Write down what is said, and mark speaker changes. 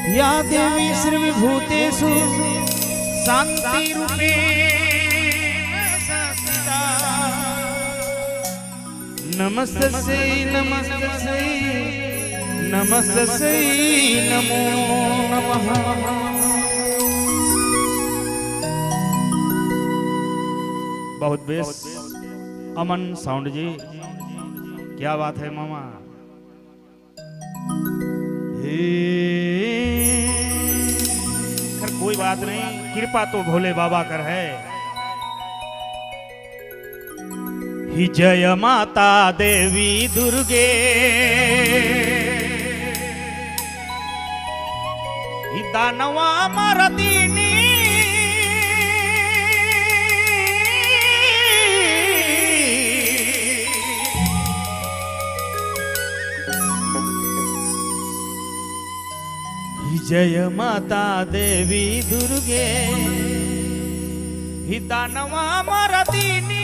Speaker 1: या देवी सर्वभूतेषु शान्तिरूपेण संस्थिता। नमस्तस्यै नमस्तस्यै नमस्तस्यै नमो नमः। बहुत बेस अमन साउंड जी, क्या बात है मामा। खैर कोई बात नहीं, कृपा तो भोले बाबा कर है। ही जय माता देवी दुर्गे, ही दानवा मरदीनी, जय माता देवी दुर्गे, ही दानवा मरदीनी।